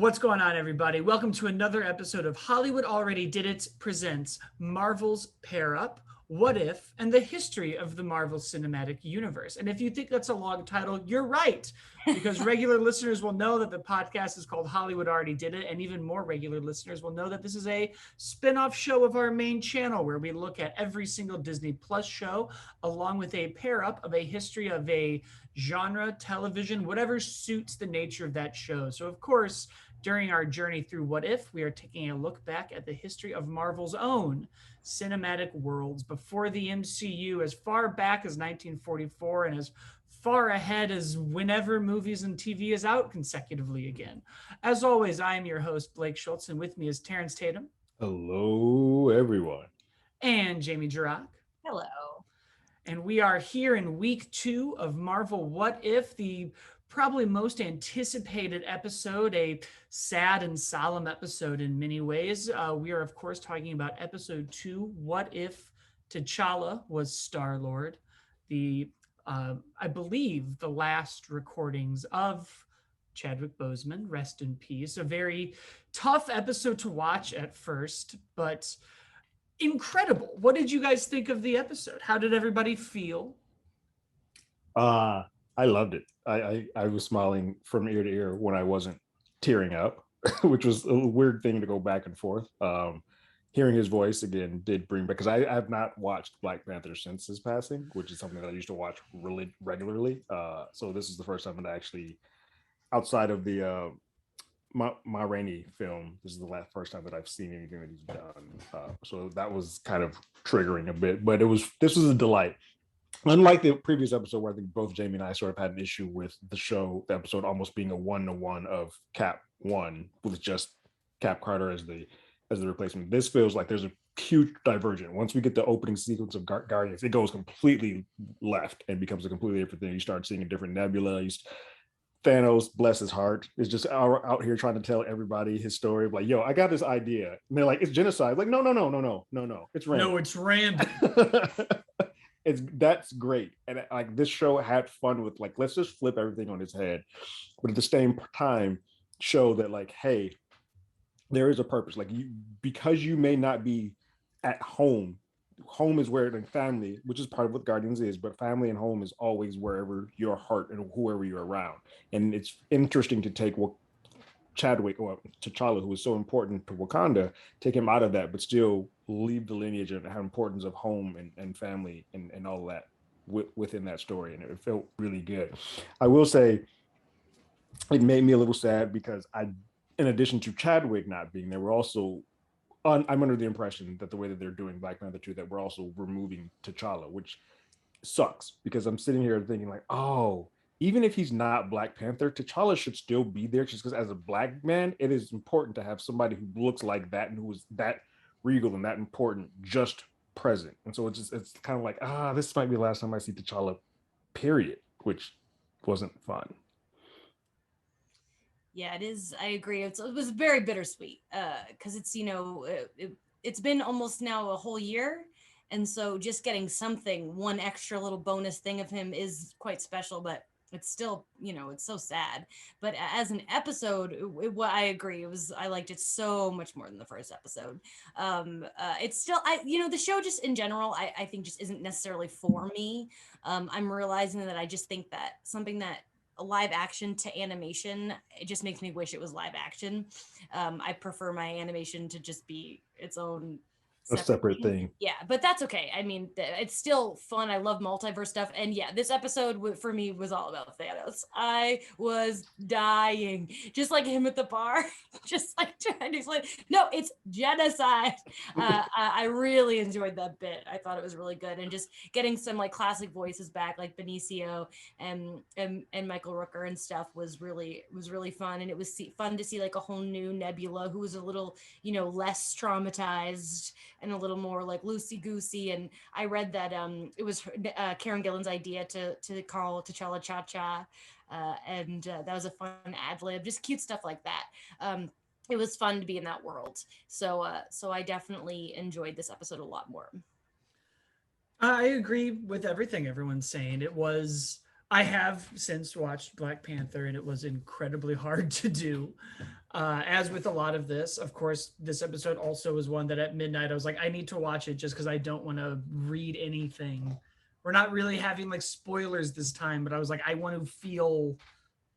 What's going on, everybody? Welcome to another episode of Hollywood Already Did It presents Marvel's Pair Up, What If, and the history of the Marvel Cinematic Universe. And if you think that's a long title, you're right, because regular listeners will know that the podcast is called Hollywood Already Did It, and even more regular listeners will know that this is a spin-off show of our main channel where we look at every single Disney Plus show, along with a pair-up of a history of a genre, television, whatever suits the nature of that show. So, of course, during our journey through What If, we are taking a look back at the history of Marvel's own cinematic worlds before the MCU, as far back as 1944 and as far ahead as whenever movies and TV is out consecutively again. As always, I am your host, Blake Schultz, and with me is Terrence Tatum. Hello, everyone. And Jamie Jirach. Hello. And we are here in week 2 of Marvel What If, the probably most anticipated episode, a sad and solemn episode in many ways. We are, of course, talking about episode 2, What If T'Challa was Star-Lord? I believe, the last recordings of Chadwick Boseman, rest in peace. A very tough episode to watch at first, but incredible. What did you guys think of the episode? How did everybody feel? I loved it. I was smiling from ear to ear when I wasn't tearing up, which was a weird thing to go back and forth. Hearing his voice again did bring back, because I have not watched Black Panther since his passing, which is something that I used to watch really regularly. So this is the first time that I actually, outside of the Ma Rainey film, this is the first time that I've seen anything that he's done. So that was kind of triggering a bit, but this was a delight. Unlike the previous episode where I think both Jamie and I sort of had an issue with the episode almost being a 1-to-1 of Cap 1 with just Cap Carter as the replacement. This feels like there's a huge divergence. Once we get the opening sequence of Guardians, it goes completely left and becomes a completely different thing. You start seeing a different Nebula. Thanos, bless his heart, is just out here trying to tell everybody his story of like, yo, I got this idea. And they're like, it's genocide. Like, no, it's random. No, it's random. That's great. And like this show had fun with like, let's just flip everything on its head, but at the same time show that like, hey, there is a purpose. Like because you may not be at home is where the family, which is part of what Guardians is, but family and home is always wherever your heart and whoever you're around. And it's interesting to take what Chadwick or T'Challa, who is so important to Wakanda, take him out of that, but still leave the lineage and have importance of home and family and all that within that story. And it felt really good. I will say it made me a little sad because in addition to Chadwick not being there, we're also I'm under the impression that the way that they're doing Black Panther 2, that we're also removing T'Challa, which sucks because I'm sitting here thinking like, oh, even if he's not Black Panther, T'Challa should still be there just because as a Black man, it is important to have somebody who looks like that and who is that regal and that important just present. And so it's kind of like, this might be the last time I see T'Challa, period, which wasn't fun. Yeah, it is. I agree. It was very bittersweet because it's, it's been almost now a whole year. And so just getting one extra little bonus thing of him is quite special, but it's still, it's so sad. But as an episode, I agree. I liked it so much more than the first episode. It's still, the show just in general, I think just isn't necessarily for me. I'm realizing that I just think that something that live action to animation, it just makes me wish it was live action. I prefer my animation to just be its own separate thing. Yeah, but that's okay. I mean, it's still fun. I love multiverse stuff. And yeah, this episode for me was all about Thanos. I was dying, just like him at the bar, just like trying to explain, no, it's genocide. I really enjoyed that bit. I thought it was really good. And just getting some like classic voices back, like Benicio and Michael Rooker and stuff was really fun. And it was fun to see like a whole new Nebula who was a little, less traumatized and a little more like loosey-goosey. And I read that it was Karen Gillan's idea to call T'Challa Cha-Cha, and that was a fun ad-lib, just cute stuff like that. It was fun to be in that world. So I definitely enjoyed this episode a lot more. I agree with everything everyone's saying. I have since watched Black Panther, and it was incredibly hard to do. As with a lot of this, of course, this episode also was one that at midnight I was like, I need to watch it just because I don't want to read anything. We're not really having like spoilers this time, but I was like, I want to feel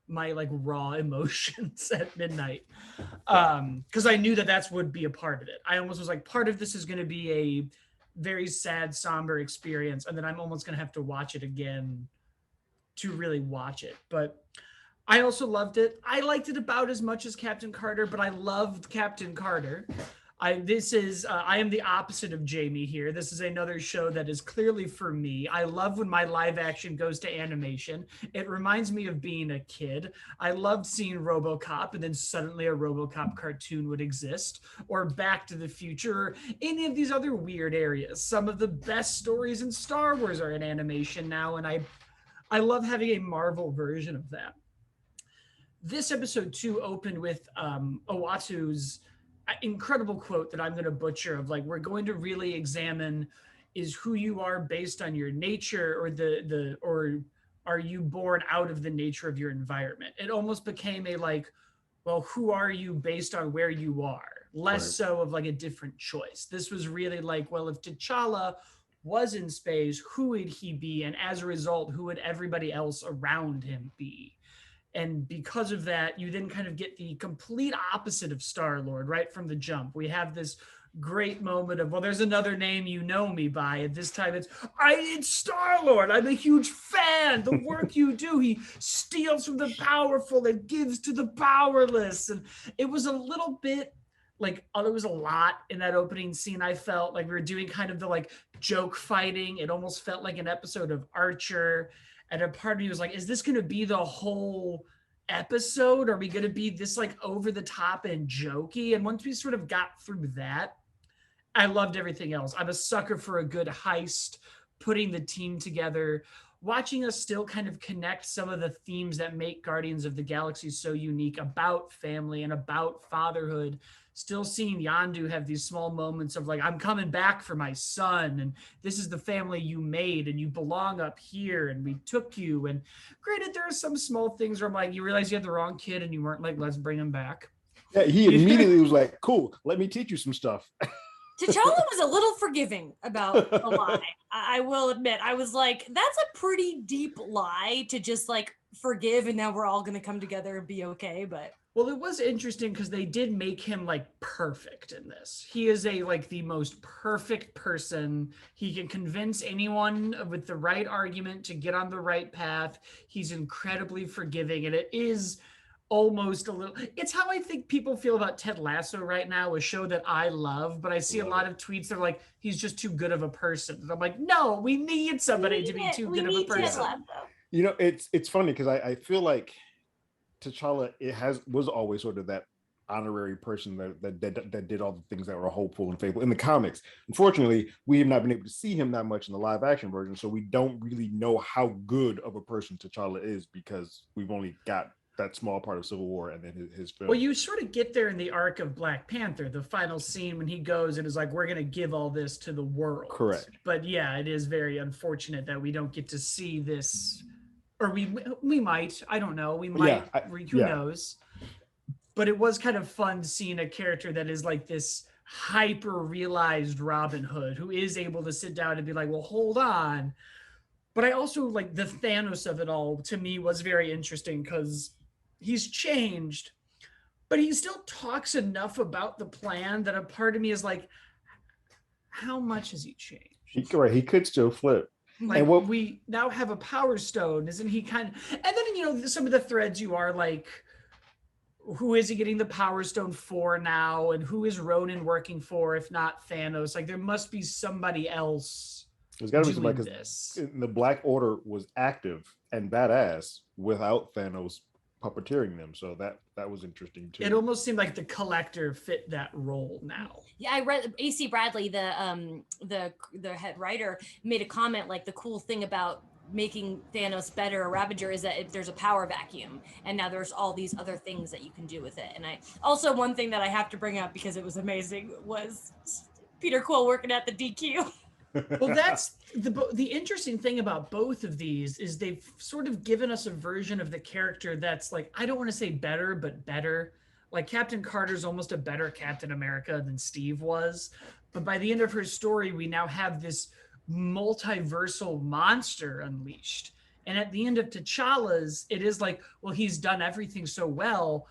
my like raw emotions at midnight, because I knew that that's would be a part of it. I almost was like, part of this is going to be a very sad, somber experience, and then I'm almost going to have to watch it again to really watch it. But I also loved it. I liked it about as much as Captain Carter, but I loved Captain Carter. I am the opposite of Jamie here. This is another show that is clearly for me. I love when my live action goes to animation. It reminds me of being a kid. I loved seeing RoboCop, and then suddenly a RoboCop cartoon would exist, or Back to the Future, or any of these other weird areas. Some of the best stories in Star Wars are in animation now, and I love having a Marvel version of that. This episode too opened with Owatu's incredible quote that I'm going to butcher of like, we're going to really examine is who you are based on your nature, or or are you born out of the nature of your environment. It almost became a like, well, who are you based on where you are, less Right. so of like a different choice. This was really like, well, if T'Challa was in space, who would he be, and as a result, who would everybody else around him be? And because of that, you then kind of get the complete opposite of Star-Lord right from the jump. We have this great moment of, well, there's another name you know me by, and this time it's Star-Lord. I'm a huge fan. The work you do, he steals from the powerful and gives to the powerless. And it was a little bit like, oh, there was a lot in that opening scene. I felt like we were doing kind of the like joke fighting. It almost felt like an episode of Archer. And a part of me was like, is this going to be the whole episode? Are we going to be this like over the top and jokey? And once we sort of got through that, I loved everything else. I'm a sucker for a good heist, putting the team together, watching us still kind of connect some of the themes that make Guardians of the Galaxy so unique about family and about fatherhood. Still seeing Yandu have these small moments of like, I'm coming back for my son, and this is the family you made, and you belong up here, and we took you. And granted, there are some small things where I'm like, you realize you had the wrong kid, and you weren't like, let's bring him back. Yeah, he immediately was like, cool, let me teach you some stuff. T'Challa was a little forgiving about a lie. I will admit, I was like, that's a pretty deep lie to just like forgive, and now we're all going to come together and be okay. But well, it was interesting because they did make him like perfect in this. He is a like the most perfect person. He can convince anyone with the right argument to get on the right path. He's incredibly forgiving, and it is almost a little, it's how I think people feel about Ted Lasso right now, a show that I love, but I see a lot of tweets that are like, he's just too good of a person. And I'm like, no, we need somebody to be too good of a person. You know, it's funny because I feel like T'Challa was always sort of that honorary person that did all the things that were hopeful and faithful in the comics. Unfortunately, we have not been able to see him that much in the live action version, so we don't really know how good of a person T'Challa is because we've only got that small part of Civil War and then his film. Well, you sort of get there in the arc of Black Panther, the final scene when he goes and is like, we're going to give all this to the world. Correct. But yeah, it is very unfortunate that we don't get to see this, or we might, I don't know, we might, who knows. But it was kind of fun seeing a character that is like this hyper realized Robin Hood who is able to sit down and be like, well, hold on. But I also like the Thanos of it all, to me, was very interesting because he's changed, but he still talks enough about the plan that a part of me is like, how much has he changed? He could still flip. Like, and we now have a power stone, isn't he kind of, and then, you know, some of the threads you are like, who is he getting the power stone for now? And who is Ronan working for, if not Thanos? Like, there must be somebody else. There's got to be somebody, because the Black Order was active and badass without Thanos puppeteering them, so that was interesting too. It almost seemed like the Collector fit that role now. Yeah, I read AC Bradley, the head writer, made a comment like the cool thing about making Thanos better, a Ravager, is that there's a power vacuum, and now there's all these other things that you can do with it. And I also, one thing that I have to bring up because it was amazing was Peter Quill working at the DQ. Well, that's the interesting thing about both of these is they've sort of given us a version of the character that's like, I don't want to say better, but better. Like Captain Carter's almost a better Captain America than Steve was. But by the end of her story, we now have this multiversal monster unleashed. And at the end of T'Challa's, it is like, well, he's done everything so well,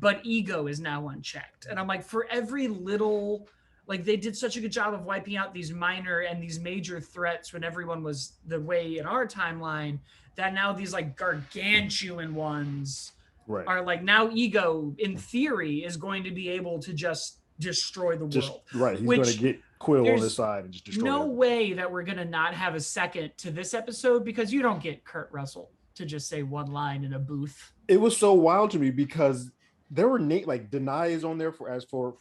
but ego is now unchecked. And I'm like, for every little, like they did such a good job of wiping out these minor and these major threats when everyone was the way in our timeline, that now these like gargantuan ones Right. are like, now ego in theory is going to be able to just destroy the world. Right. He's Which going to get Quill on there's his side and just destroy no everything. way that we're going to not have a second to this episode, because you don't get Kurt Russell to just say one line in a booth. It was so wild to me because there were like Denai is on there for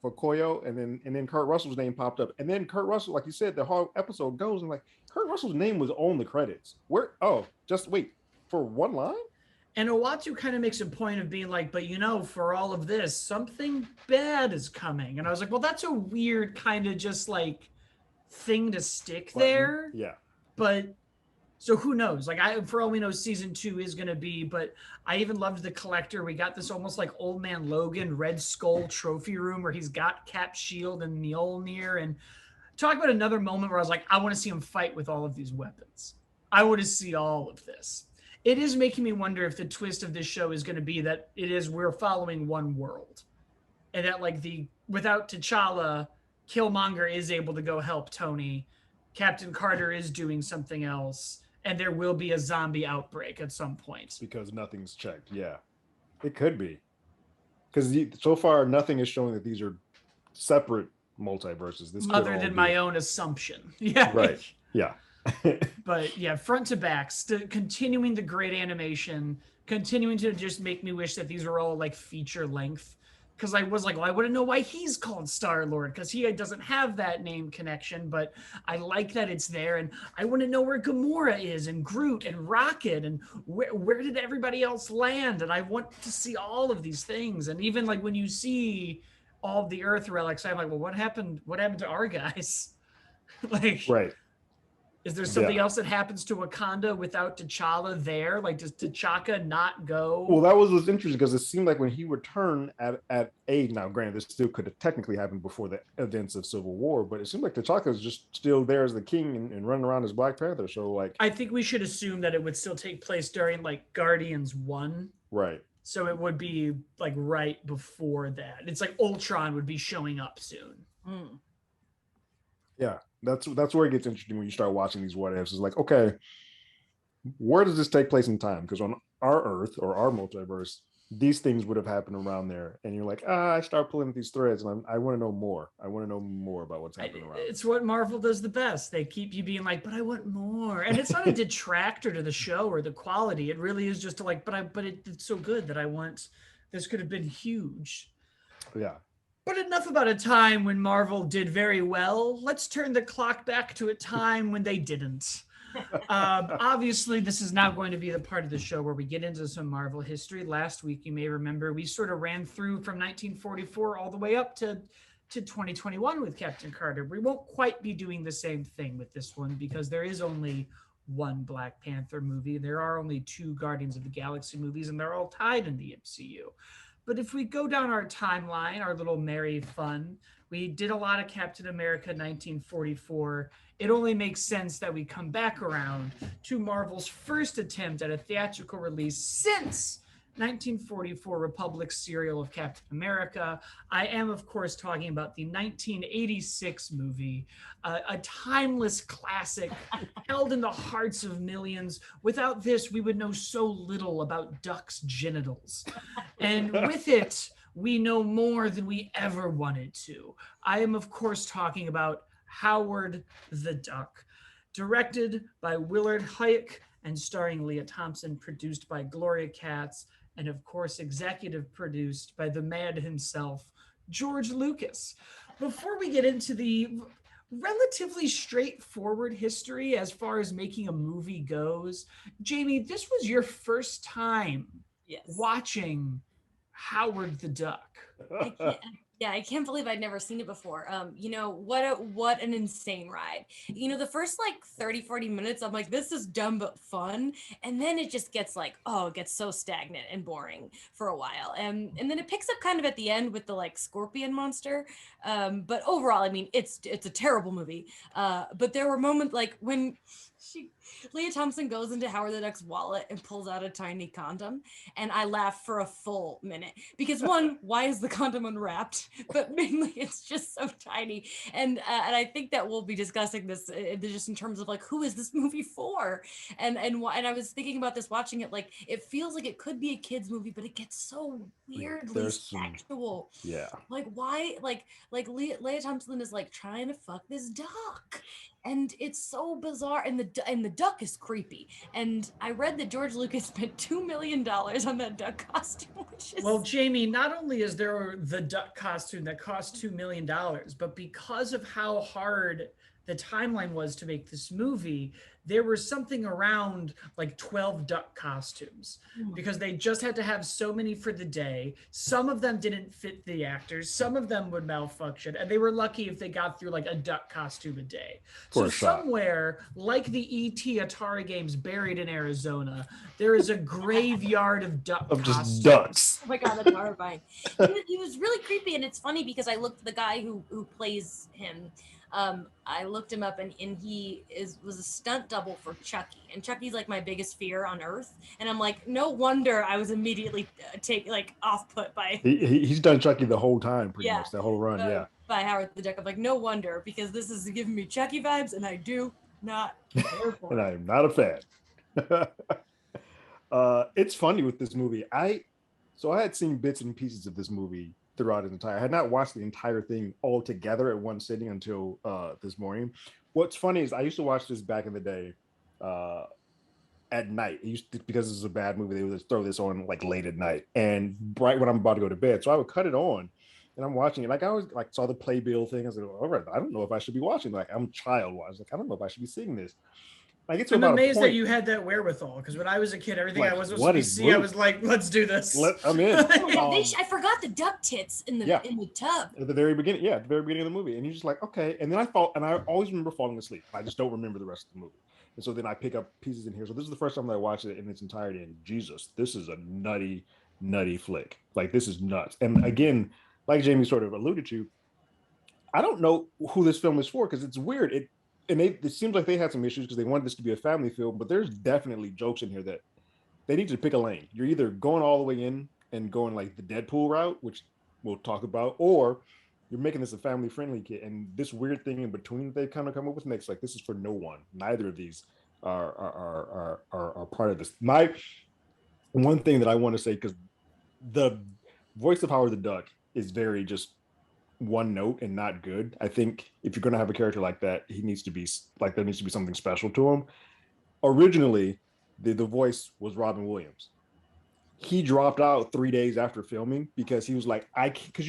Koyo, and then Kurt Russell's name popped up, and then Kurt Russell, like you said, the whole episode goes and like Kurt Russell's name was on the credits. Where? Oh, just wait for one line. And Owatu kind of makes a point of being like, but you know, for all of this, something bad is coming. And I was like, well, that's a weird kind of just like thing to stick there. Yeah. But so who knows? Like for all we know, season 2 is going to be, but I even loved the Collector. We got this almost like Old Man Logan Red Skull trophy room where he's got Cap's shield and Mjolnir. And talk about another moment where I was like, I want to see him fight with all of these weapons. I want to see all of this. It is making me wonder if the twist of this show is going to be that we're following one world, and that like without T'Challa, Killmonger is able to go help Tony, Captain Carter is doing something else, and there will be a zombie outbreak at some point. Because nothing's checked. Yeah, it could be. Because so far nothing is showing that these are separate multiverses. This other than my own assumption. Yeah. Right. Yeah. But yeah, front to back, continuing the great animation, continuing to just make me wish that these were all like feature length. Because I was like, well, I want to know why he's called Star-Lord, because he doesn't have that name connection, but I like that it's there. And I want to know where Gamora is, and Groot, and Rocket, and where did everybody else land? And I want to see all of these things. And even like when you see all the Earth relics, I'm like, well, what happened to our guys? Like, right. Is there something else that happens to Wakanda without T'Challa there? Like, does T'Chaka not go? Well, that was interesting because it seemed like when he returned now granted, this still could have technically happened before the events of Civil War, but it seemed like T'Chaka is just still there as the king and running around as Black Panther. So, like, I think we should assume that it would still take place during like Guardians 1. Right. So it would be like right before that. It's like Ultron would be showing up soon. Mm. Yeah. That's where it gets interesting when you start watching these what ifs. It's like, okay, where does this take place in time? Because on our Earth or our multiverse, these things would have happened around there. And you're like, I start pulling these threads and I want to know more. I want to know more about what's happening around. It's what Marvel does the best. They keep you being like, but I want more. And it's not a detractor to the show or the quality. It really is just like, but it's so good that I want, this could have been huge. Yeah. But enough about a time when Marvel did very well. Let's turn the clock back to a time when they didn't. Obviously, this is now going to be the part of the show where we get into some Marvel history. Last week, you may remember, we sort of ran through from 1944 all the way up to 2021 with Captain Carter. We won't quite be doing the same thing with this one because there is only one Black Panther movie. There are only 2 Guardians of the Galaxy movies, and they're all tied in the MCU. But if we go down our timeline, our little merry fun, we did a lot of Captain America 1944. It only makes sense that we come back around to Marvel's first attempt at a theatrical release since 1944 Republic's serial of Captain America. I am, of course, talking about the 1986 movie, a timeless classic held in the hearts of millions. Without this, we would know so little about ducks' genitals. And with it, we know more than we ever wanted to. I am, of course, talking about Howard the Duck, directed by Willard Huyck and starring Leah Thompson, produced by Gloria Katz, and of course, executive produced by the man himself, George Lucas. Before we get into the relatively straightforward history as far as making a movie goes, Jamie, this was your first time watching Howard the Duck. Yeah, I can't believe I'd never seen it before. You know, what an insane ride. You know, the first like 30, 40 minutes, I'm like, this is dumb but fun. And then it just gets like, oh, it gets so stagnant and boring for a while. And then it picks up kind of at the end with the like scorpion monster. But overall, I mean, it's a terrible movie. But there were moments like when she Leah Thompson goes into Howard the Duck's wallet and pulls out a tiny condom, and I laughed for a full minute because one, why is the condom unwrapped? But mainly, it's just so tiny, and I think that we'll be discussing this just in terms of like who is this movie for, and I was thinking about this watching it, like it feels like it could be a kids movie, but it gets so weirdly There's some, sexual. yeah. Like why like Leah Thompson is like trying to fuck this duck, and it's so bizarre, and the duck is creepy, and I read that George Lucas spent $2 million on that duck costume, which is Well, Jamie, not only is there the duck costume that cost $2 million, but because of how hard the timeline was to make this movie, there was something around like 12 duck costumes because they just had to have so many for the day. Some of them didn't fit the actors, some of them would malfunction, and they were lucky if they got through like a duck costume a day. For So a shot. somewhere, like the ET Atari games buried in Arizona, there is a graveyard of duck Of just costumes. ducks. oh my god, that's horrifying. He was really creepy, and it's funny because I looked the guy who plays him. I looked him up, and he was a stunt double for Chucky, and Chucky's like my biggest fear on earth, and I'm like, no wonder I was immediately off put by He's done Chucky the whole time, pretty Yeah. much that whole run. Yeah. by Howard the Duck. I'm like, no wonder, because this is giving me Chucky vibes, and I do not care for And it. I am not a fan. It's funny with this movie. I had seen bits and pieces of this movie throughout its entire. I had not watched the entire thing all together at one sitting until this morning. What's funny is I used to watch this back in the day at night. Because this is a bad movie, they would just throw this on like late at night and right when I'm about to go to bed. So I would cut it on and I'm watching it. Like I always like saw the playbill thing. I was like, all right, I don't know if I should be watching. Like I'm child wise. Like I don't know if I should be seeing this. I get to I'm about amazed a point. that you had that wherewithal, because when I was a kid, everything Like, I was what supposed to is see, I Luke? was like, let's do this. I'm in. I forgot the duck tits in the tub. At the very beginning, at the very beginning of the movie, and you're just like, okay. And then I always remember falling asleep. I just don't remember the rest of the movie. And so then I pick up pieces in here. So this is the first time that I watched it in its entirety. And Jesus, this is a nutty, nutty flick. Like this is nuts. And again, like Jamie sort of alluded to, I don't know who this film is for because it's weird. It seems like they had some issues because they wanted this to be a family film, but there's definitely jokes in here that they need to pick a lane. You're either going all the way in and going like the Deadpool route, which we'll talk about, or you're making this a family friendly kid. And this weird thing in between that they kind of come up with makes like this is for no one. Neither of these are part of this. My one thing that I want to say, because the voice of Howard the Duck is very just one note and not good. I think if you're going to have a character like that, he needs to be like there needs to be something special to him. Originally, the voice was Robin Williams. He dropped out 3 days after filming because he was like, because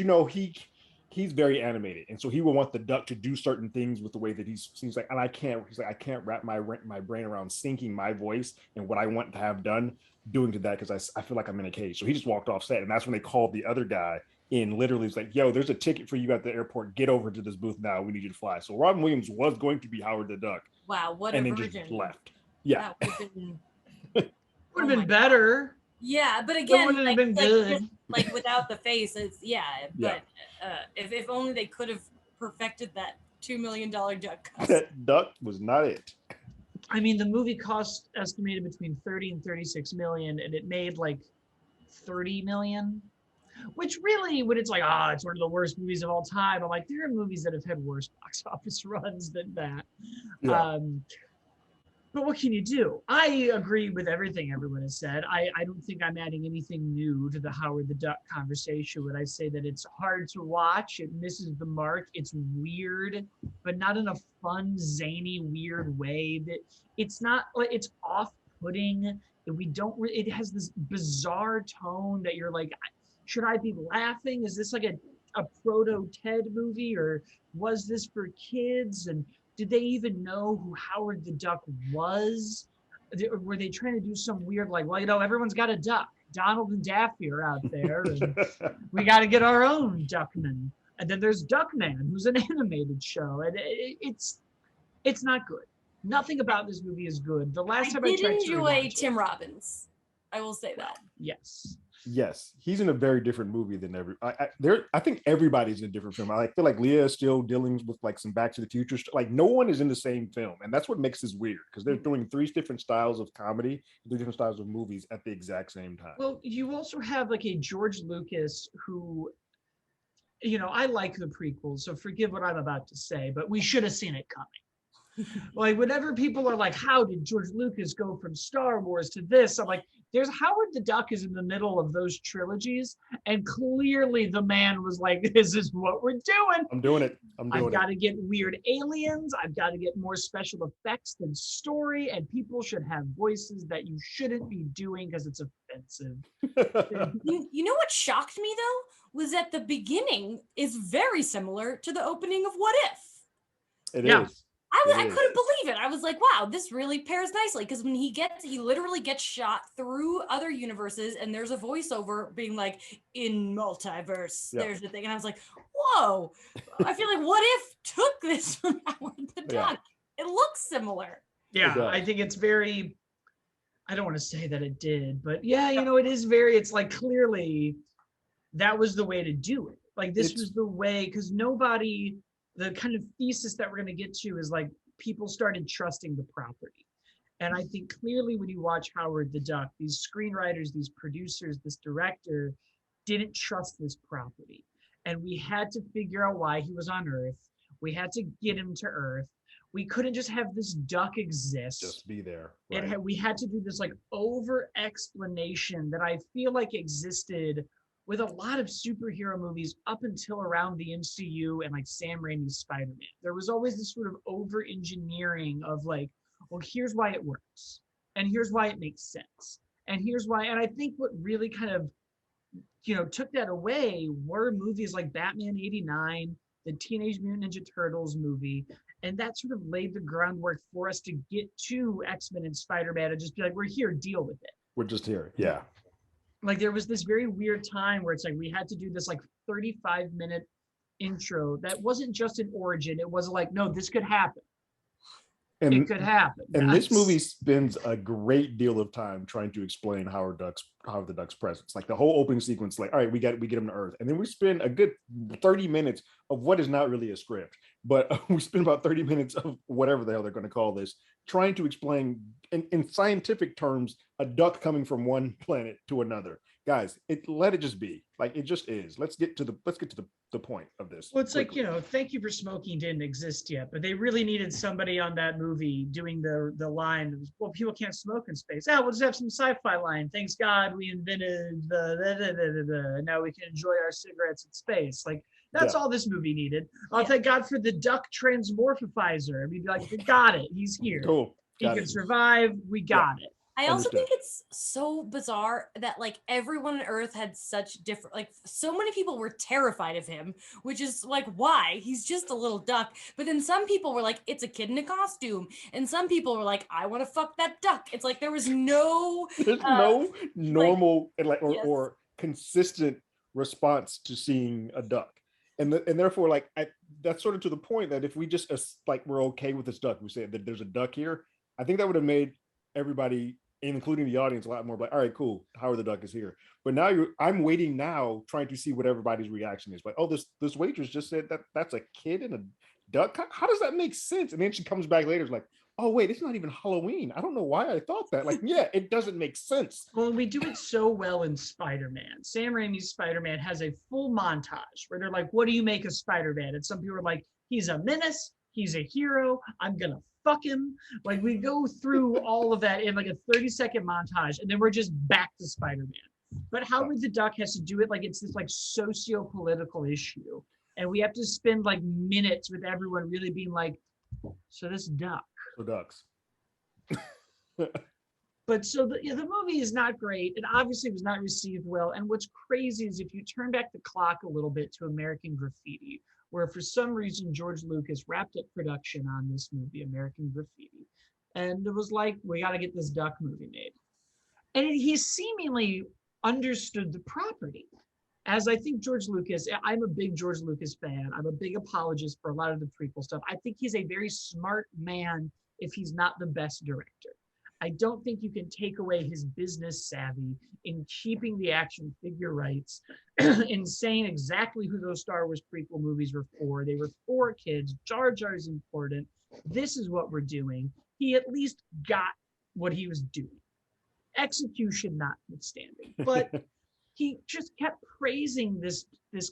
he's very animated, and so he will want the duck to do certain things with the way that he seems like, and I can't. He's like, I can't wrap my brain around syncing my voice and what I want to have done doing to that because I feel like I'm in a cage. So he just walked off set, and that's when they called the other guy in. Literally, it's like, yo, there's a ticket for you at the airport. Get over to this booth now. We need you to fly. So Robin Williams was going to be Howard the Duck. Wow, what and a then virgin. Just left. Yeah, that would have been, Would have been better. Yeah, but That again, would have been good. like without the face, it's but if only they could have perfected that $2 million duck cost. That duck was not it. I mean, the movie cost estimated between 30 and 36 million, and it made like 30 million, which really, when it's like, it's one of the worst movies of all time, I'm like, there are movies that have had worse box office runs than that. Yeah. But what can you do? I agree with everything everyone has said. I don't think I'm adding anything new to the Howard the Duck conversation when I say that it's hard to watch. It misses the mark. It's weird, but not in a fun, zany, weird way. That it's not like it's off-putting. It has this bizarre tone that you're like, should I be laughing? Is this like a proto Ted movie, or was this for kids? And did they even know who Howard the Duck was? Were they trying to do some weird, like, well, everyone's got a duck. Donald and Daffy are out there, and we got to get our own Duckman. And then there's Duckman, who's an animated show, and it's not good. Nothing about this movie is good. The last time I did tried to enjoy rewatch Tim it, Robbins. I will say that. yes, Yes, he's in a very different movie than I think everybody's in a different film. I feel like Leah is still dealing with like some Back to the Future. Like no one is in the same film, and that's what makes this weird because they're doing three different styles of comedy, three different styles of movies at the exact same time. well, you also have like a George Lucas who, I like the prequels, so forgive what I'm about to say, but we should have seen it coming. Like whenever people are like, how did George Lucas go from Star Wars to this? I'm like, there's Howard the Duck is in the middle of those trilogies, and clearly the man was like, this is what we're doing. I'm doing it. I've got to get weird aliens. I've got to get more special effects than story, and people should have voices that you shouldn't be doing because it's offensive. You know what shocked me though was that the beginning is very similar to the opening of What If. It is. I couldn't believe it. I was like, wow, this really pairs nicely. Because when he literally gets shot through other universes, and there's a voiceover being like, in multiverse, there's the thing. And I was like, whoa, I feel like What If took this from Howard the Duck. It looks similar. Yeah, I think it's very, I don't want to say that it did, but yeah, it is very, it's like clearly that was the way to do it. Like this was the way, because the kind of thesis that we're going to get to is like people started trusting the property. And I think clearly when you watch Howard the Duck, these screenwriters, these producers, this director didn't trust this property. And we had to figure out why he was on Earth. We had to get him to Earth. We couldn't just have this duck exist. Just be there. Right. We had to do this like over explanation that I feel like existed with a lot of superhero movies up until around the MCU and like Sam Raimi's Spider-Man. There was always this sort of over engineering of like, well, here's why it works. And here's why it makes sense. And here's why. And I think what really kind of, took that away were movies like Batman '89, the Teenage Mutant Ninja Turtles movie. And that sort of laid the groundwork for us to get to X-Men and Spider-Man and just be like, we're here, deal with it. We're just here. Yeah. Like there was this very weird time where it's like we had to do this like 35-minute intro that wasn't just an origin. It was like, no, this could happen. It could happen. And this movie spends a great deal of time trying to explain Howard the Duck's presence. Like the whole opening sequence, like, all right, we get him to Earth. And then we spend a good 30 minutes of what is not really a script, but we spend about 30 minutes of whatever the hell they're going to call this, trying to explain in scientific terms, a duck coming from one planet to another. Guys, let it just be. Like it just is. Let's get to the point of this. Well, it's quickly. Like, Thank You for Smoking didn't exist yet, but they really needed somebody on that movie doing the line. Well, people can't smoke in space. We'll just have some sci-fi line. Thanks God we invented and now we can enjoy our cigarettes in space. Like that's all this movie needed. Thank God for the duck transmorphifizer. I mean, like, we got it. He's here. Cool. He can survive. We got it. I also think it's so bizarre that like everyone on Earth had such different, like so many people were terrified of him, which is like, why? He's just a little duck. But then some people were like, it's a kid in a costume. And some people were like, I want to fuck that duck. It's like, there was no, no normal or consistent response to seeing a duck. And therefore, like, that's sort of to the point that if we just like, we're okay with this duck, we say that there's a duck here, I think that would have made everybody, including the audience, a lot more like, all right, cool, Howard the Duck is here. But now I'm waiting now, trying to see what everybody's reaction is. Like, oh, this waitress just said that's a kid and a duck. How does that make sense? And then she comes back later, is like, oh wait, it's not even Halloween. I don't know why I thought that. Like, yeah, it doesn't make sense. Well, we do it so well in Spider-Man. Sam Raimi's Spider-Man has a full montage where they're like, what do you make of Spider-Man? And some people are like, he's a menace, he's a hero, I'm gonna fuck him. Like, we go through all of that in like a 30-second montage, and then we're just back to Spider-Man. But Howard the Duck has to do it like it's this like socio-political issue. And we have to spend like minutes with everyone really being like, so this duck. So ducks. But so the movie is not great. It obviously was not received well. And what's crazy is if you turn back the clock a little bit to American Graffiti, where for some reason George Lucas wrapped up production on this movie, American Graffiti. And it was like, we got to get this duck movie made. And he seemingly understood the property. As I think George Lucas, I'm a big George Lucas fan. I'm a big apologist for a lot of the prequel stuff. I think he's a very smart man if he's not the best director. I don't think you can take away his business savvy in keeping the action figure rights, in saying exactly who those Star Wars prequel movies were for. They were for kids. Jar Jar is important. This is what we're doing. He at least got what he was doing. Execution notwithstanding. But he just kept praising this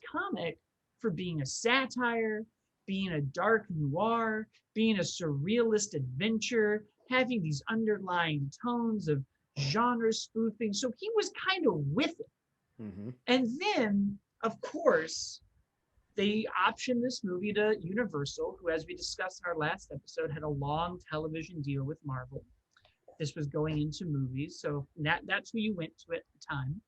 comic for being a satire, being a dark noir, being a surrealist adventure, having these underlying tones of genre spoofing. So he was kind of with it. Mm-hmm. And then, of course, they optioned this movie to Universal, who, as we discussed in our last episode, had a long television deal with Marvel. This was going into movies. So that's who you went to at the time.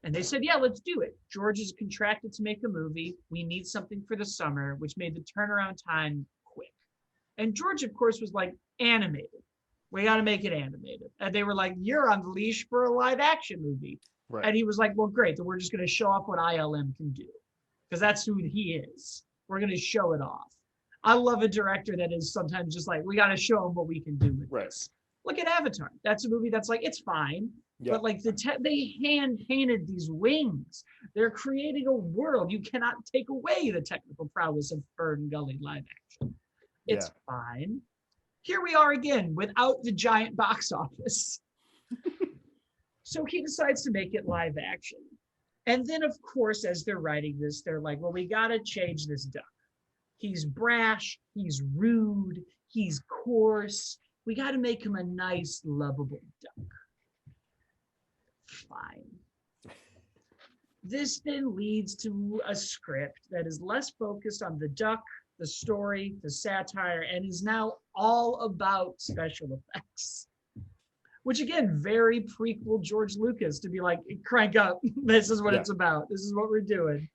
And they said, yeah, let's do it. George is contracted to make a movie. We need something for the summer, which made the turnaround time quick. And George, of course, was like, animated. We got to make it animated. And they were like, you're on the leash for a live action movie. Right. And he was like, well, great. Then we're just going to show off what ILM can do. Because that's who he is. We're going to show it off. I love a director that is sometimes just like, we got to show him what we can do with this. Look at Avatar. That's a movie that's like, it's fine. Yeah. But like they hand painted these wings. They're creating a world. You cannot take away the technical prowess of Fern Gully live action. It's fine. Here we are again without the giant box office. So he decides to make it live action. And then, of course, as they're writing this, they're like, well, we got to change this duck. He's brash. He's rude. He's coarse. We got to make him a nice, lovable duck. Fine. This then leads to a script that is less focused on the duck, the story, the satire, and is now all about special effects. Which again, very prequel George Lucas to be like, crank up. This is what it's about. This is what we're doing.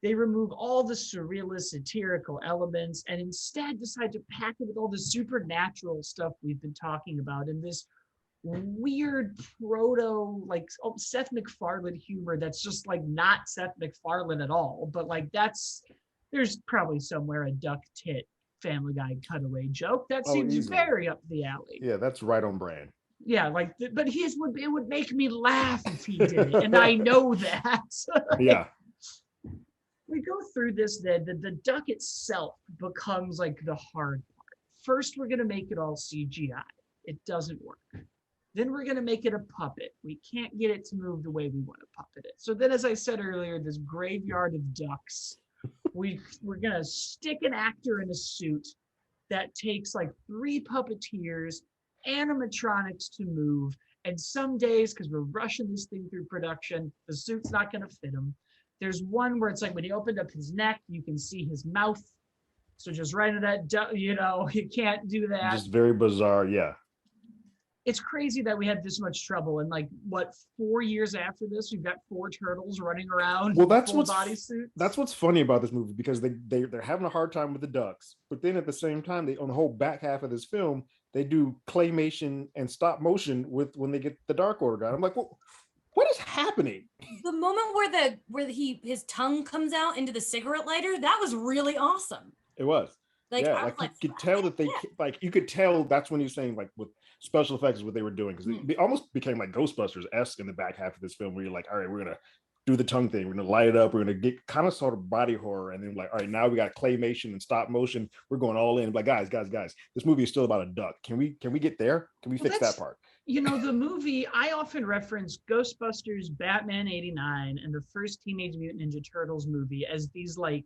They remove all the surrealist, satirical elements and instead decide to pack it with all the supernatural stuff we've been talking about in this weird proto, like Seth MacFarlane humor that's just like not Seth MacFarlane at all. But like there's probably somewhere a duck tit Family Guy cutaway joke. That seems very up the alley. Yeah, that's right on brand. Yeah, like, but it would make me laugh if he did it, and I know that. Yeah. We go through this, then the duck itself becomes like the hard part. First, we're gonna make it all CGI. It doesn't work. Then we're gonna make it a puppet. We can't get it to move the way we want to puppet it. So then, as I said earlier, this graveyard of ducks. We're gonna stick an actor in a suit that takes like 3 puppeteers, animatronics to move, and some days, because we're rushing this thing through production, the suit's not going to fit him. There's one where it's like when he opened up his neck, you can see his mouth. So just right into that, you can't do that. Just very bizarre, yeah. It's crazy that we had this much trouble, and like 4 years after this, we've got 4 turtles running around. Well, that's what's funny about this movie, because they're having a hard time with the ducks, but then at the same time, they on the whole back half of this film, they do claymation and stop motion when they get the Dark Order guy. I'm like, well, what is happening? The moment where his tongue comes out into the cigarette lighter, that was really awesome. It was. Like, yeah, like you could tell that you could tell that's when he's saying like with special effects is what they were doing, because it almost became like Ghostbusters-esque in the back half of this film, where you're like, all right, we're gonna do the tongue thing, we're gonna light it up, we're gonna get kind of sort of body horror, and then like, all right, now we got claymation and stop motion, we're going all in. Like, guys, this movie is still about a duck. Can we get there? Can we fix that part? The movie, I often reference Ghostbusters, Batman '89, and the first Teenage Mutant Ninja Turtles movie as these like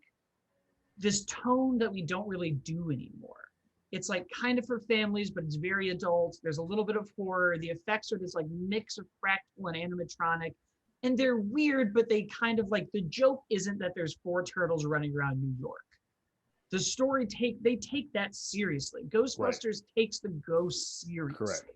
this tone that we don't really do anymore. It's like kind of for families, but it's very adult. There's a little bit of horror. The effects are this like mix of practical and animatronic, and they're weird, but they kind of like, the joke isn't that there's 4 turtles running around New York. The story they take that seriously. Ghostbusters takes the ghost seriously. Correct.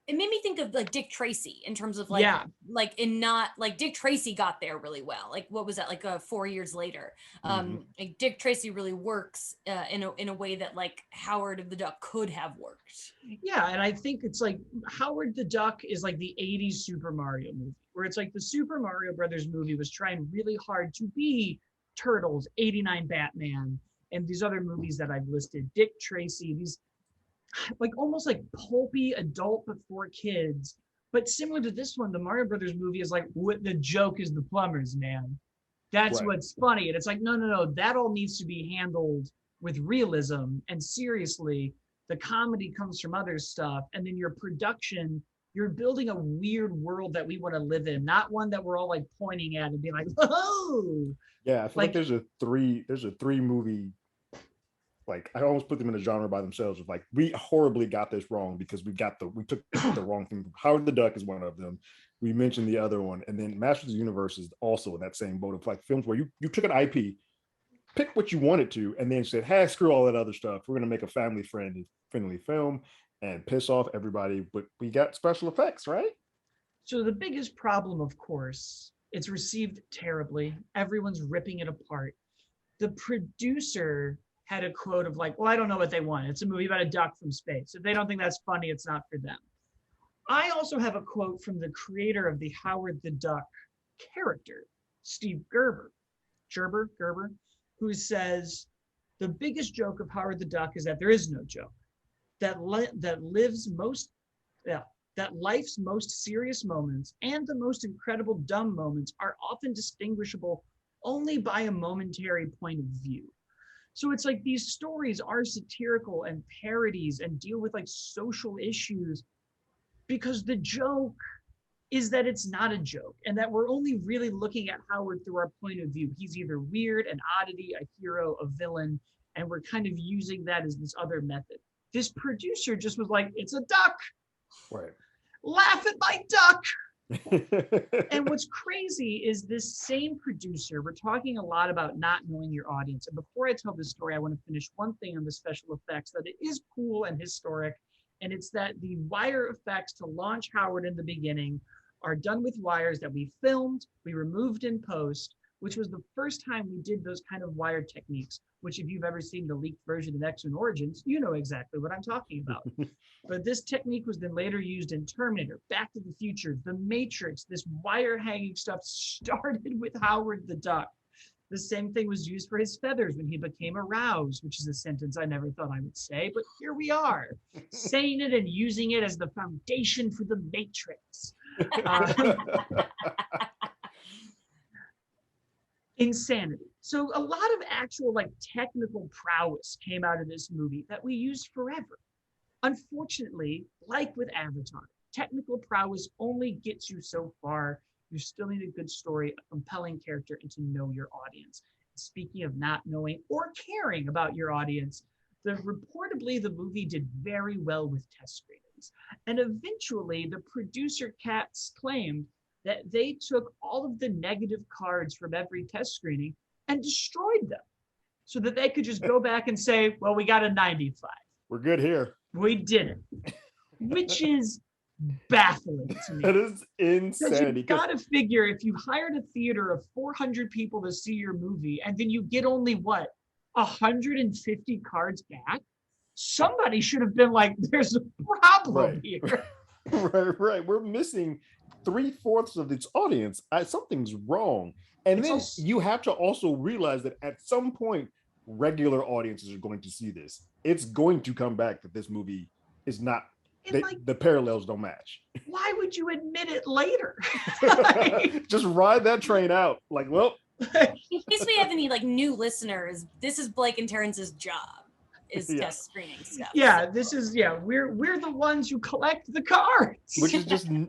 it made me think of like Dick Tracy in terms of like, Yeah. like in not like Dick Tracy got there really well. Like what was that, like 4 years later? Like Dick Tracy really works in a way that like Howard of the Duck could have worked. Yeah, and I think it's like Howard the Duck is like the 80s Super Mario movie, where it's like the Super Mario Brothers movie was trying really hard to be Turtles, 89 Batman, and these other movies that I've listed, Dick Tracy, these like almost like pulpy adult but for kids. But similar to this one, the Mario Brothers movie is like, what the joke is the plumbers, man. That's Right. what's funny. And it's like, no, that all needs to be handled with realism and seriously. The comedy comes from other stuff. And then your production, you're building a weird world that we want to live in, not one that we're all like pointing at and being like, oh. Yeah, I feel like there's a three movie, like I almost put them in a genre by themselves of like, we horribly got this wrong because we took the wrong thing. Howard the Duck is one of them. We mentioned the other one, and then Masters of the Universe is also in that same boat of like films where you took an IP, pick what you wanted to, and then said, hey, screw all that other stuff. We're gonna make a family friendly film and piss off everybody, but we got special effects, right? So the biggest problem, of course, it's received terribly. Everyone's ripping it apart. The producer had a quote of like, well, I don't know what they want. It's a movie about a duck from space. If they don't think that's funny, it's not for them. I also have a quote from the creator of the Howard the Duck character, Steve Gerber, who says, the biggest joke of Howard the Duck is that there is no joke. That life's most serious moments and the most incredible dumb moments are often distinguishable only by a momentary point of view. So it's like these stories are satirical and parodies and deal with like social issues because the joke is that it's not a joke and that we're only really looking at Howard through our point of view. He's either weird, an oddity, a hero, a villain, and we're kind of using that as this other method. This producer just was like, it's a duck. Right. Laugh at my duck. And what's crazy is this same producer, we're talking a lot about not knowing your audience. And before I tell this story, I want to finish one thing on the special effects that it is cool and historic. And it's that the wire effects to launch Howard in the beginning are done with wires that we filmed, we removed in post, which was the first time we did those kind of wire techniques, which if you've ever seen the leaked version of X-Men Origins, you know exactly what I'm talking about. But this technique was then later used in Terminator, Back to the Future, The Matrix. This wire hanging stuff started with Howard the Duck. The same thing was used for his feathers when he became aroused, which is a sentence I never thought I would say, but here we are, saying it and using it as the foundation for The Matrix. Insanity. So a lot of actual like technical prowess came out of this movie that we used forever. Unfortunately, like with Avatar, technical prowess only gets you so far. You still need a good story, a compelling character, and to know your audience. Speaking of not knowing or caring about your audience, reportedly the movie did very well with test screenings. And eventually the producer Katz claimed that they took all of the negative cards from every test screening and destroyed them so that they could just go back and say, well, we got a 95. We're good here. We did it, which is baffling to me. That is insanity. You gotta figure if you hired a theater of 400 people to see your movie and then you get only what, 150 cards back, somebody should have been like, there's a problem here. Right. We're missing 3/4 of its audience. Something's wrong. And then you have to also realize that at some point, regular audiences are going to see this. It's going to come back that this movie is not, the parallels don't match. Why would you admit it later? Just ride that train out. Like, well. In case we have any like new listeners, this is Blake and Terrence's job. Is test screening stuff. Yeah, so. This is we're the ones who collect the cards. Which is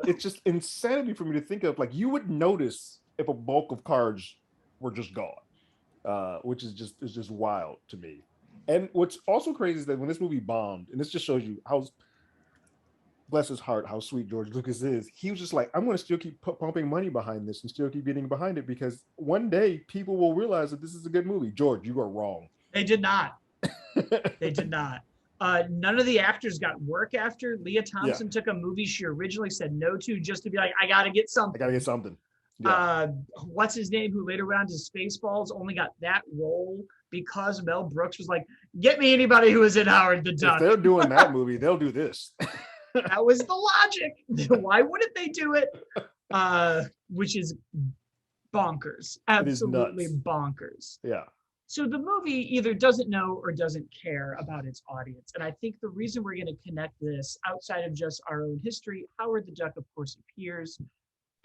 it's just insanity for me to think of. Like you would notice if a bulk of cards were just gone, which is just wild to me. And what's also crazy is that when this movie bombed, and this just shows you how, bless his heart, how sweet George Lucas is. He was just like, I'm going to still keep pumping money behind this and still keep getting behind it because one day people will realize that this is a good movie. George, you are wrong. They did not. They did not. None of the actors got work after. Leah Yeah, Thompson took a movie she originally said no to just to be like, I gotta get I something. gotta get something. Yeah, What's his name, who later went on to Spaceballs, only got that role because Mel Brooks was like, get me anybody who was in Howard the if Duck. they're doing that movie, they'll do this. That was the logic. Why wouldn't they do it? Which is bonkers. It is Absolutely nuts. bonkers. Yeah. So the movie either doesn't know or doesn't care about its audience. And I think the reason we're going to connect this outside of just our own history, Howard the Duck, of course, appears.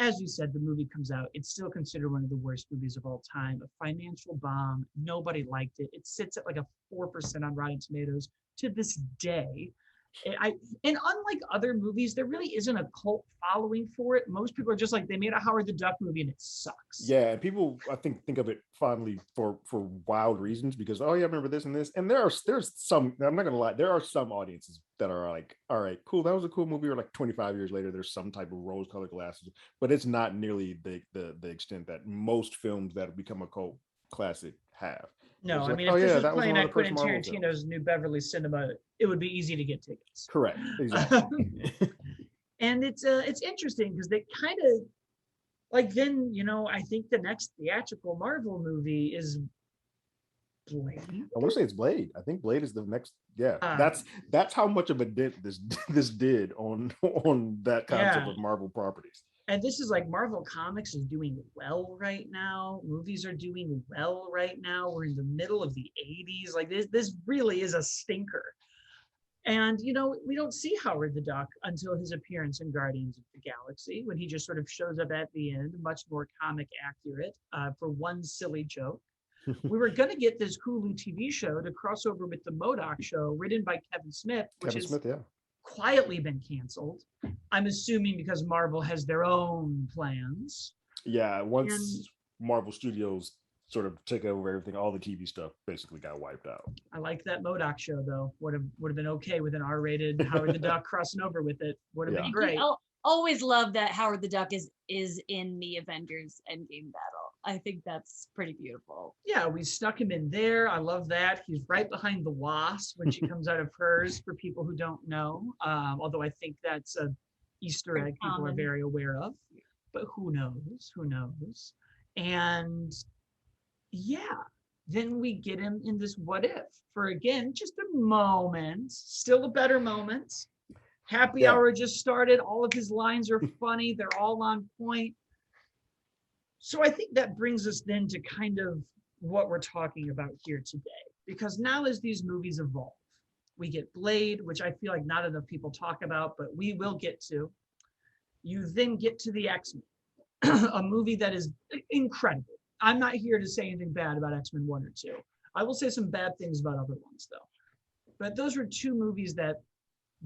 As you said, the movie comes out. It's still considered one of the worst movies of all time, a financial bomb. Nobody liked it. It sits at like a 4% on Rotten Tomatoes to this day. And unlike other movies, there really isn't a cult following for it. Most people are just like, they made a Howard the Duck movie and it sucks. Yeah, and people I think of it fondly for wild reasons because oh yeah, I remember this and this. And there's some, I'm not gonna lie, there are some audiences that are like, all right, cool, that was a cool movie, or like 25 years later, there's some type of rose-colored glasses, but it's not nearly the extent that most films that become a cult classic have. No, It's I like, mean, oh if this yeah, was that was playing one of at the first Quentin Marvel films. Tarantino's New Beverly Cinema, it would be easy to get tickets. Correct, exactly. And it's interesting because they kind of like then, I think the next theatrical Marvel movie is Blade. I want to say it's Blade. I think Blade is the next. Yeah, Uh, that's how much of a dent this did on that concept Yeah. of Marvel properties. And this is like Marvel Comics is doing well right now. Movies are doing well right now. We're in the middle of the 80s. Like this really is a stinker. And we don't see Howard the Duck until his appearance in Guardians of the Galaxy, when he just sort of shows up at the end, much more comic accurate, for one silly joke. We were going to get this Hulu TV show to cross over with the MODOK show, written by Kevin Smith, which Kevin has Smith, yeah. quietly been canceled. I'm assuming because Marvel has their own plans. Yeah, once And Marvel Studios sort of took over everything, all the TV stuff basically got wiped out. I like that MODOK show though. Would have been okay with an R-rated Howard the Duck crossing over with it. Would have Yeah. been great. I'll always love that Howard the Duck is in the Avengers Endgame battle. I think that's pretty beautiful. Yeah, we stuck him in there. I love that. He's right behind the Wasp when she comes out of hers, for people who don't know. Although I think that's a Easter egg people are very aware of. But who knows? Who knows? And yeah, then we get him in this what if for, again, just a moment, still a better moment. Happy Hour just started. All of his lines are funny. They're all on point. So I think that brings us then to kind of what we're talking about here today. Because now as these movies evolve, we get Blade, which I feel like not enough people talk about, but we will get to. You then get to the X-Men, a movie that is incredible. I'm not here to say anything bad about X-Men 1 or 2. I will say some bad things about other ones, though. But those were two movies that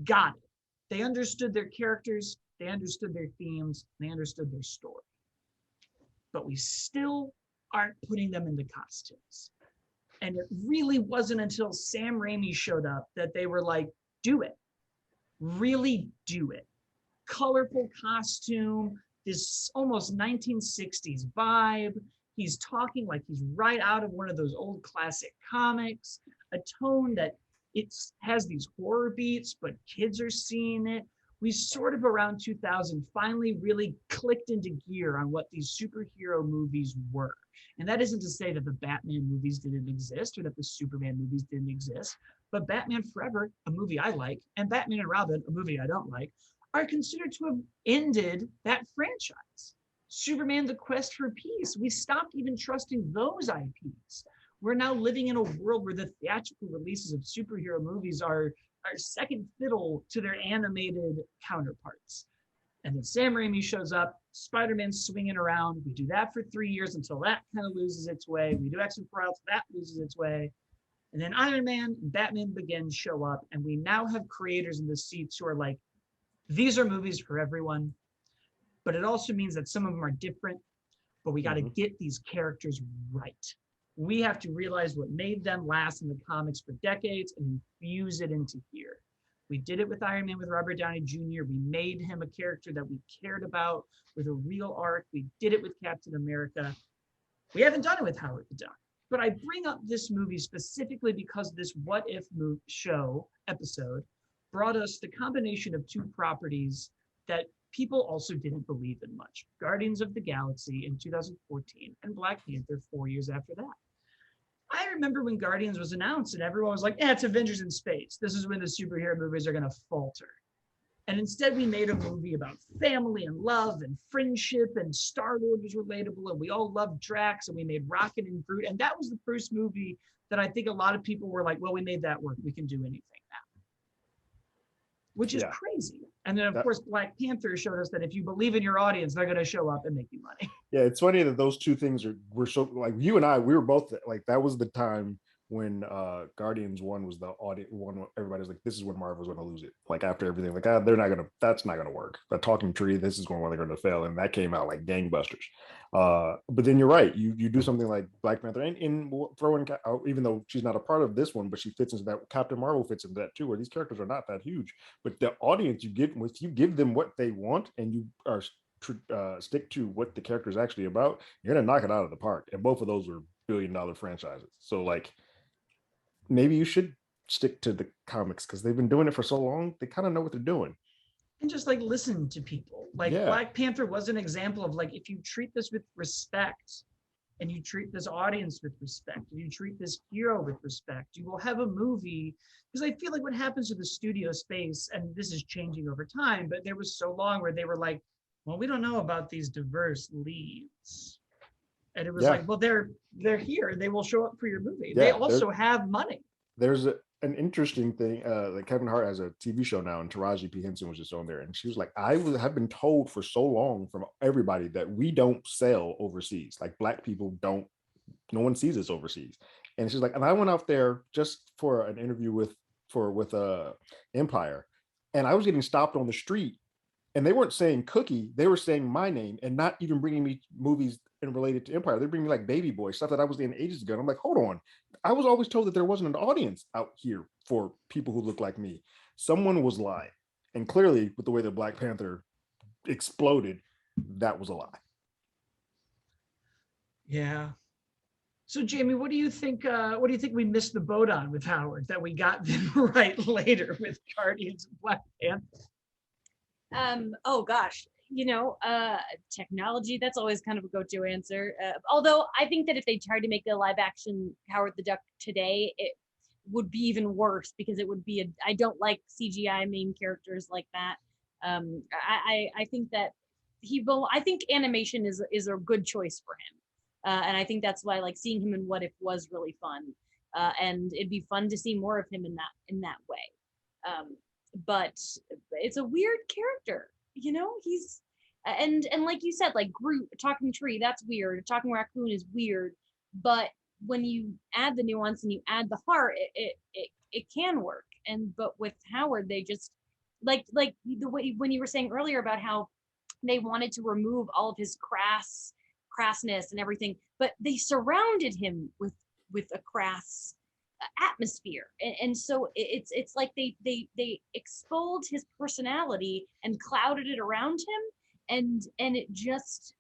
got it. They understood their characters, they understood their themes, they understood their story. But we still aren't putting them into costumes. And it really wasn't until Sam Raimi showed up that they were like, do it. Really do it. Colorful costume, this almost 1960s vibe. He's talking like he's right out of one of those old classic comics, a tone that it has these horror beats, but kids are seeing it. We sort of around 2000 finally really clicked into gear on what these superhero movies were. And that isn't to say that the Batman movies didn't exist or that the Superman movies didn't exist, but Batman Forever, a movie I like, and Batman and Robin, a movie I don't like, are considered to have ended that franchise. Superman, The Quest for Peace, we stopped even trusting those IPs. We're now living in a world where the theatrical releases of superhero movies are second fiddle to their animated counterparts. And then Sam Raimi shows up, Spider-Man's swinging around. We do that for 3 years until that kind of loses its way. We do X-Men for Out, that loses its way. And then Iron Man and Batman Begins show up, and we now have creators in the seats who are like, these are movies for everyone, but it also means that some of them are different, but we got to get these characters right. We have to realize what made them last in the comics for decades and infuse it into here. We did it with Iron Man with Robert Downey Jr. We made him a character that we cared about with a real arc. We did it with Captain America. We haven't done it with Howard the Duck. But I bring up this movie specifically because this What If show episode brought us the combination of two properties that people also didn't believe in much: Guardians of the Galaxy in 2014 and Black Panther 4 years after that. I remember when Guardians was announced and everyone was like, it's Avengers in space. This is when the superhero movies are going to falter. And instead, we made a movie about family and love and friendship, and Star-Lord was relatable, and we all loved Drax, and we made Rocket and Groot. And that was the first movie that I think a lot of people were like, well, we made that work. We can do anything now, which is crazy. And then, of course, Black Panther showed us that if you believe in your audience, they're going to show up and make you money. Yeah, it's funny that those two things were so, like, you and I, we were both like, that was the time when Guardians 1 was the audience one. Everybody's like, this is when Marvel's going to lose it. Like, after everything, like, that's not going to work. The talking tree, this is when they're going to fail. And that came out like gangbusters. But then you're right. You do something like Black Panther, and throw in, even though she's not a part of this one, but she fits into that. Captain Marvel fits into that too, where these characters are not that huge. But the audience you give them what they want, and you are stick to what the character is actually about, you're gonna knock it out of the park. And both of those were billion-dollar franchises. So, like, maybe you should stick to the comics because they've been doing it for so long. They kind of know what they're doing. And just like listen to people. Like, Black Panther was an example of, like, if you treat this with respect, and you treat this audience with respect, and you treat this hero with respect, you will have a movie. Because I feel like what happens to the studio space, and this is changing over time, but there was so long where they were like, well, we don't know about these diverse leads. And it was like, well, they're here. They will show up for your movie. They also have money. There's an interesting thing. Like, Kevin Hart has a TV show now, and Taraji P. Henson was just on there. And she was like, have been told for so long from everybody that we don't sell overseas. Like, Black people don't, no one sees us overseas. And she's like, and I went out there just for an interview with Empire, and I was getting stopped on the street, and they weren't saying Cookie, they were saying my name, and not even bringing me movies and related to Empire. They're bringing me like Baby Boy, stuff that I was in ages ago. And I'm like, hold on. I was always told that there wasn't an audience out here for people who look like me. Someone was lying. And clearly, with the way that Black Panther exploded, that was a lie. Yeah. So, Jamie, what do you think? What do you think we missed the boat on with Howard that we got them right later with Guardians of Black Panther? Oh gosh, technology, that's always kind of a go-to answer. Although I think that if they tried to make the live action Howard the Duck today, it would be even worse, because it would be I don't like CGI main characters like that. I think that I think animation is a good choice for him. And I think that's why, like, seeing him in What If was really fun. And it'd be fun to see more of him in that way. But it's a weird character, he's and like you said, like Groot, talking tree, that's weird. Talking raccoon is weird, but when you add the nuance and you add the heart, it can work. But with Howard, they just like the way when you were saying earlier about how they wanted to remove all of his crassness and everything, but they surrounded him with a crass atmosphere, and so it's like they exposed his personality and clouded it around him, and it just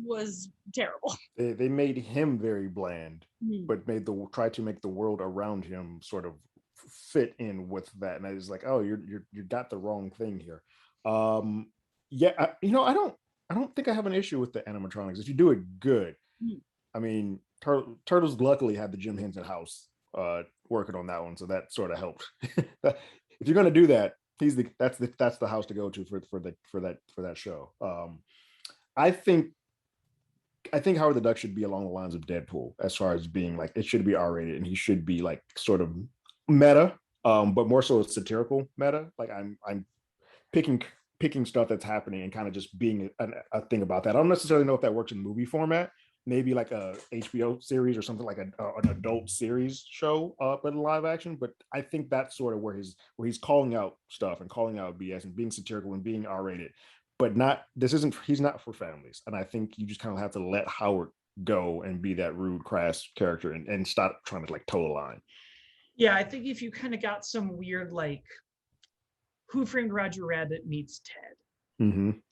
was terrible. They made him very bland, but tried to make the world around him sort of fit in with that. And I was like, oh, you got the wrong thing here. I don't think I have an issue with the animatronics if you do it good. I mean, Turtles luckily had the Jim Henson house working on that one, so that sort of helped. If you're going to do that, that's the house to go to for that show. I think Howard the Duck should be along the lines of Deadpool, as far as being like, it should be R-rated, and he should be like sort of meta, but more so satirical meta. Like, I'm picking stuff that's happening and kind of just being a thing about that. I don't necessarily know if that works in movie format. Maybe like a HBO series or something like an adult series show, but in live action. But I think that's sort of where he's calling out stuff and calling out BS and being satirical and being R-rated. But he's not for families. And I think you just kind of have to let Howard go and be that rude, crass character and stop trying to like toe the line. Yeah, I think if you kind of got some weird, like, Who Framed Roger Rabbit meets Ted.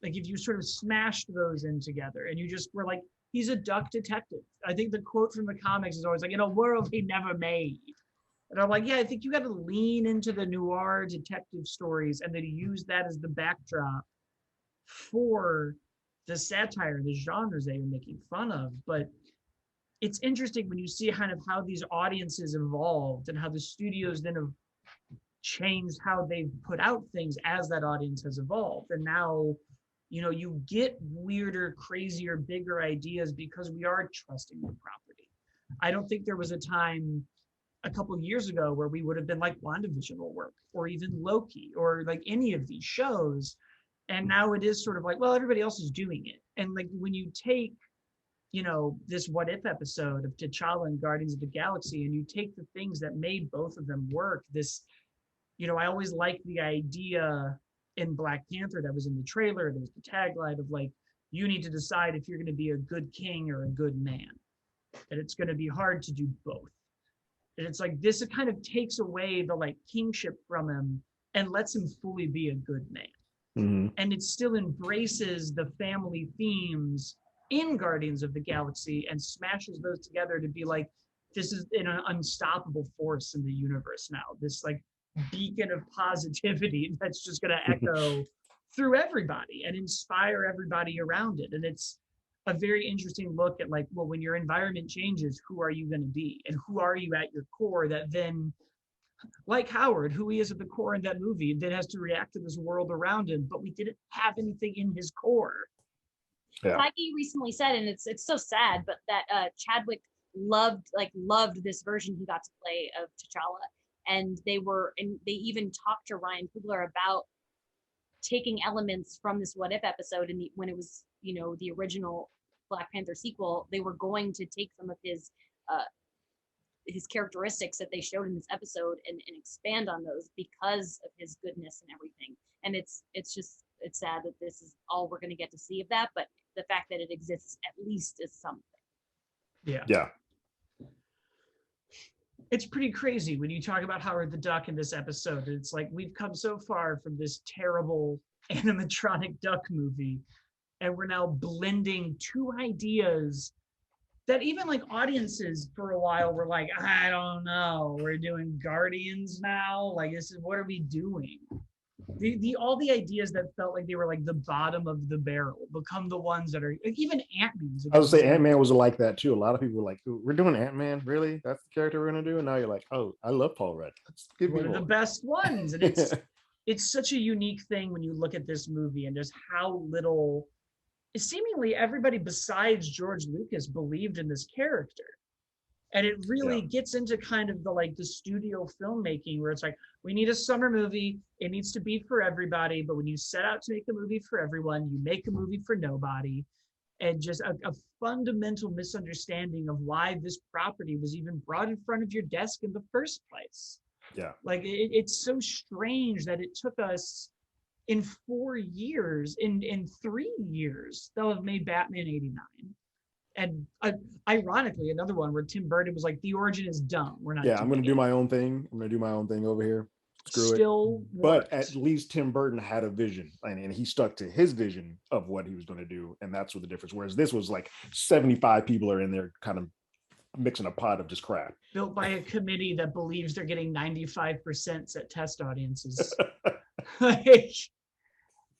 Like, if you sort of smashed those in together and you just were like, he's a duck detective. I think the quote from the comics is always like, in a world he never made. And I'm like, yeah, I think you got to lean into the noir detective stories and then use that as the backdrop for the satire, the genres that you're making fun of. But it's interesting when you see kind of how these audiences evolved and how the studios then have changed how they've put out things as that audience has evolved. And now, you get weirder, crazier, bigger ideas because we are trusting the property. I don't think there was a time a couple of years ago where we would have been like WandaVision will work, or even Loki, or like any of these shows. And now it is sort of like, well, everybody else is doing it. And like when you take, this What If episode of T'Challa and Guardians of the Galaxy, and you take the things that made both of them work, I always liked the idea in Black Panther that was in the trailer. There's the tagline of like, you need to decide if you're going to be a good king or a good man. And it's going to be hard to do both. And it's like, this kind of takes away the like kingship from him and lets him fully be a good man. Mm-hmm. And it still embraces the family themes in Guardians of the Galaxy and smashes those together to be like, this is an unstoppable force in the universe now. This like beacon of positivity that's just going to echo through everybody and inspire everybody around it. And it's a very interesting look at like, well, when your environment changes, who are you going to be? And who are you at your core that then, like Howard, who he is at the core in that movie, then has to react to this world around him, but we didn't have anything in his core. Yeah. Feige recently said, and it's so sad, but that Chadwick loved this version he got to play of T'Challa, and they even talked to Ryan Coogler about taking elements from this What If episode, and when it was the original Black Panther sequel, they were going to take some of his characteristics that they showed in this episode and expand on those because of his goodness and everything. And it's sad that this is all we're going to get to see of that, but the fact that it exists at least is something. Yeah. It's pretty crazy when you talk about Howard the Duck in this episode. It's like we've come so far from this terrible animatronic duck movie, and we're now blending two ideas that even like audiences for a while were like, I don't know, we're doing Guardians now. Like, what are we doing? All the ideas that felt like they were like the bottom of the barrel become the ones that are like, even Ant-Man's. I would say Ant-Man was like that too. A lot of people were like, we're doing Ant-Man, really? That's the character we're gonna do? And now you're like, oh, I love Paul Rudd. Let's give me one of the best ones. And it's such a unique thing when you look at this movie and just how little seemingly everybody besides George Lucas believed in this character. And it really gets into kind of the studio filmmaking where it's like, we need a summer movie. It needs to be for everybody. But when you set out to make a movie for everyone, you make a movie for nobody. And just a fundamental misunderstanding of why this property was even brought in front of your desk in the first place. Yeah. Like it's so strange that it took us in 4 years, in 3 years, they'll have made Batman 89. And ironically, another one where Tim Burton was like, the origin is dumb. We're not. Yeah, I'm going to do my own thing. I'm going to do my own thing over here. Screw Still it. But at least Tim Burton had a vision, and he stuck to his vision of what he was going to do. And that's what the difference. Whereas this was like 75 people are in there kind of mixing a pot of just crap. Built by a committee that believes they're getting 95% at test audiences. Like,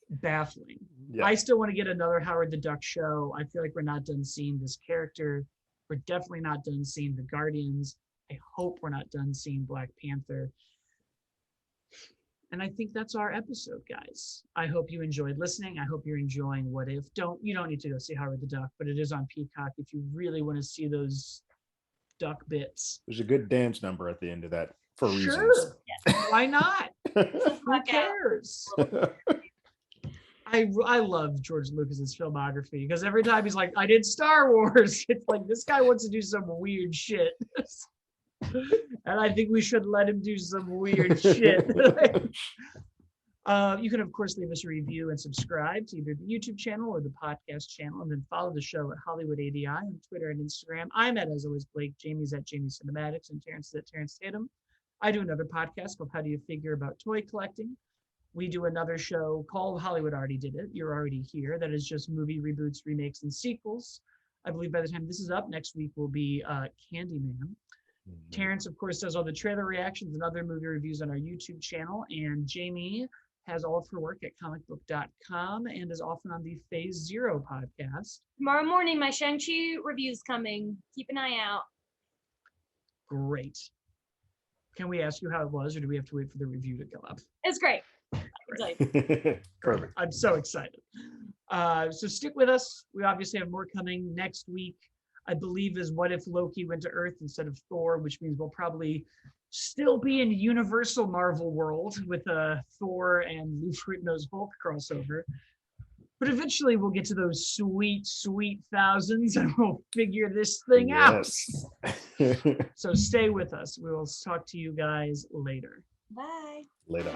baffling. Yeah. I still want to get another Howard the Duck show. I feel like we're not done seeing this character. We're definitely not done seeing the Guardians. I hope we're not done seeing Black Panther. And I think that's our episode, guys. I hope you enjoyed listening. I hope you're enjoying What If. You don't need to go see Howard the Duck, but it is on Peacock if you really want to see those duck bits. There's a good dance number at the end of that for reasons. Why not? Who cares? I love George Lucas's filmography because every time he's like, I did Star Wars, it's like, this guy wants to do some weird shit. And I think we should let him do some weird shit. You can, of course, leave us a review and subscribe to either the YouTube channel or the podcast channel, and then follow the show at Hollywood ADI on Twitter and Instagram. I'm at, as always, Blake. Jamie's at Jamie Cinematics, and Terrence is at Terrence Tatum. I do another podcast called How Do You Figure About Toy Collecting. We do another show called Hollywood Already Did It. You're already here. That is just movie reboots, remakes, and sequels. I believe by the time this is up, next week will be Candyman. Terrence, of course, does all the trailer reactions and other movie reviews on our YouTube channel. And Jamie has all of her work at comicbook.com and is often on the Phase Zero podcast. Tomorrow morning, my Shang-Chi review's coming. Keep an eye out. Great. Can we ask you how it was, or do we have to wait for the review to go up? It's great. I can tell you. Perfect. I'm so excited. So stick with us. We obviously have more coming next week. I believe is What If Loki Went to Earth instead of Thor, which means we'll probably still be in Universal Marvel world with a Thor and Lou Ferrigno's Hulk crossover. But eventually we'll get to those sweet, sweet thousands and we'll figure this thing out. So stay with us. We will talk to you guys later. Bye. Later.